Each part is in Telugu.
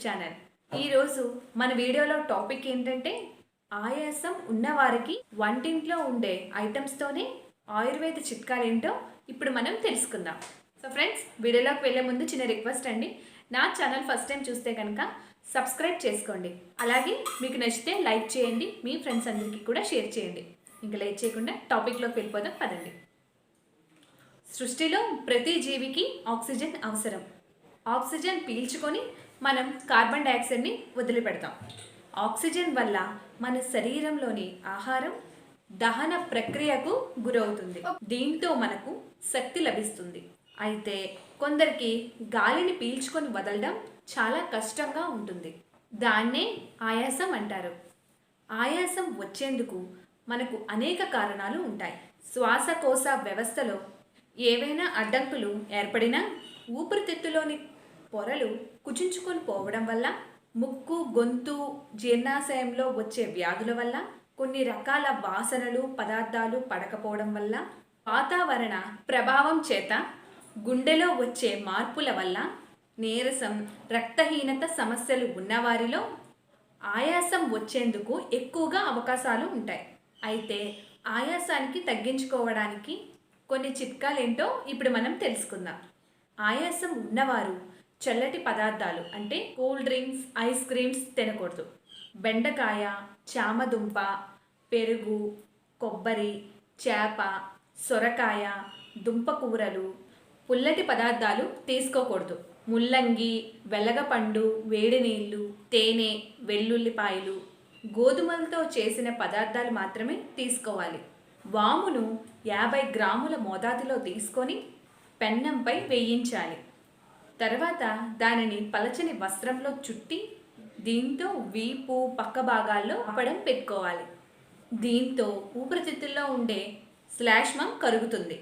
ఛానల్. ఈరోజు మన వీడియోలో టాపిక్ ఏంటంటే ఆయాసం ఉన్నవారికి వంటింట్లో ఉండే ఐటమ్స్తోనే ఆయుర్వేద చిట్కాలు ఏంటో ఇప్పుడు మనం తెలుసుకుందాం. సో ఫ్రెండ్స్, వీడియోలోకి వెళ్ళే ముందు చిన్న రిక్వెస్ట్ అండి. నా ఛానల్ ఫస్ట్ టైం చూస్తే కనుక సబ్స్క్రైబ్ చేసుకోండి. అలాగే మీకు నచ్చితే లైక్ చేయండి, మీ ఫ్రెండ్స్ అందరికీ కూడా షేర్ చేయండి. ఇంకా లేట్ చేయకుండా టాపిక్లోకి వెళ్ళిపోదాం పదండి. సృష్టిలో ప్రతి జీవికి ఆక్సిజన్ అవసరం. ఆక్సిజన్ పీల్చుకొని మనం కార్బన్ డైఆక్సైడ్ని వదిలిపెడతాం. ఆక్సిజన్ వల్ల మన శరీరంలోని ఆహారం దహన ప్రక్రియకు గురవుతుంది. దీంతో మనకు శక్తి లభిస్తుంది. అయితే కొందరికి గాలిని పీల్చుకొని వదలడం చాలా కష్టంగా ఉంటుంది. దాన్నే ఆయాసం అంటారు. ఆయాసం వచ్చేందుకు మనకు అనేక కారణాలు ఉంటాయి. శ్వాసకోశ వ్యవస్థలో ఏవైనా అడ్డంకులు ఏర్పడినా, ఊపిరితిత్తులోని పొరలు కుచించుకొని పోవడం వల్ల, ముక్కు గొంతు జీర్ణాశయంలో వచ్చే వ్యాధుల వల్ల, కొన్ని రకాల వాసనలు పదార్థాలు పడకపోవడం వల్ల, వాతావరణ ప్రభావం చేత, గుండెలో వచ్చే మార్పుల వల్ల, నీరసం రక్తహీనత సమస్యలు ఉన్నవారిలో ఆయాసం వచ్చేందుకు ఎక్కువగా అవకాశాలు ఉంటాయి. అయితే ఆయాసానికి తగ్గించుకోవడానికి కొన్ని చిట్కాలు ఏంటో ఇప్పుడు మనం తెలుసుకుందాం. ఆయాసం ఉన్నవారు చల్లటి పదార్థాలు అంటే కూల్ డ్రింక్స్, ఐస్ క్రీమ్స్ తినకూడదు. బెండకాయ, చామదుంప, పెరుగు, కొబ్బరి, చేప, సొరకాయ, దుంపకూరలు, పుల్లటి పదార్థాలు తీసుకోకూడదు. ముల్లంగి, వెలగపండు, వేడి నీళ్ళు, తేనె, వెల్లుల్లిపాయలు, గోధుమలతో చేసిన పదార్థాలు మాత్రమే తీసుకోవాలి. వామును 50 గ్రాముల మోతాదులో తీసుకొని పెన్నంపై వేయించాలి. తర్వాత దానిని పలచని వస్త్రంలో చుట్టి దీంతో వీపు పక్క భాగాల్లో అప్పడం పెట్టుకోవాలి. దీంతో ఊపిరితిత్తుల్లో ఉండే శ్లేష్మం కరుగుతుంది,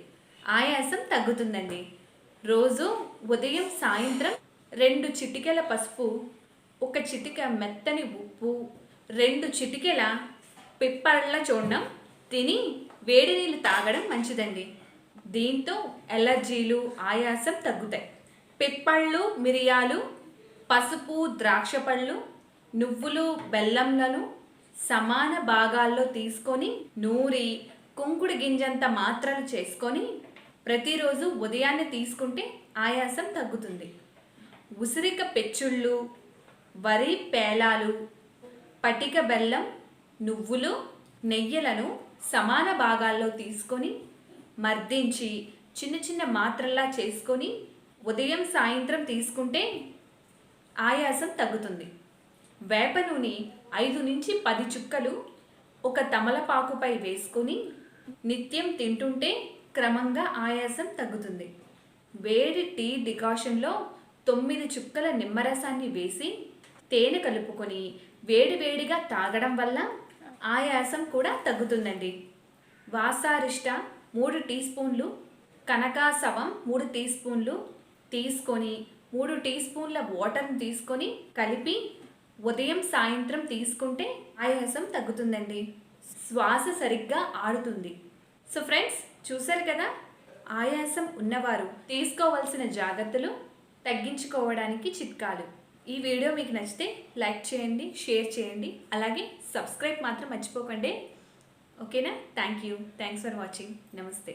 ఆయాసం తగ్గుతుందండి. రోజు ఉదయం సాయంత్రం 2 చిటికెల పసుపు, 1 చిటిక మెత్తని ఉప్పు, 2 చిటికెల పిప్పళ్ళ చూర్ణం తిని వేడి నీళ్ళు తాగడం మంచిదండి. దీంతో ఎలర్జీలు, ఆయాసం తగ్గుతాయి. పిప్పళ్ళు, మిరియాలు, పసుపు, ద్రాక్ష పళ్ళు, నువ్వులు, బెల్లంలను సమాన భాగాల్లో తీసుకొని నూరి కుంకుడు గింజంత మాత్రలు చేసుకొని ప్రతిరోజు ఉదయాన్నే తీసుకుంటే ఆయాసం తగ్గుతుంది. ఉసిరిక పెచ్చుళ్ళు, వరి పేలాలు, పటిక బెల్లం, నువ్వులు, నెయ్యిలను సమాన భాగాల్లో తీసుకొని మర్దించి చిన్న చిన్న మాత్రల్లా చేసుకొని ఉదయం సాయంత్రం తీసుకుంటే ఆయాసం తగ్గుతుంది. వేప నూనె 5 నుంచి 10 చుక్కలు ఒక తమలపాకుపై వేసుకొని నిత్యం తింటుంటే క్రమంగా ఆయాసం తగ్గుతుంది. వేడి టీ డికాషన్లో 9 చుక్కల నిమ్మరసాన్ని వేసి తేనె కలుపుకొని వేడివేడిగా తాగడం వల్ల ఆయాసం కూడా తగ్గుతుందండి. వాసారిష్ట 3 టీ స్పూన్లు, కనకాసవం 3 టీ స్పూన్లు తీసుకొని 3 టీ స్పూన్ల వాటర్ని తీసుకొని కలిపి ఉదయం సాయంత్రం తీసుకుంటే ఆయాసం తగ్గుతుందండి. శ్వాస సరిగ్గా ఆడుతుంది. సో ఫ్రెండ్స్, చూశారు కదా ఆయాసం ఉన్నవారు తీసుకోవాల్సిన జాగ్రత్తలు, తగ్గించుకోవడానికి చిట్కాలు. ఈ వీడియో మీకు నచ్చితే లైక్ చేయండి, షేర్ చేయండి, అలాగే సబ్స్క్రైబ్ మాత్రం మర్చిపోకండి. ఓకేనా? Thank you. Thanks for watching. నమస్తే.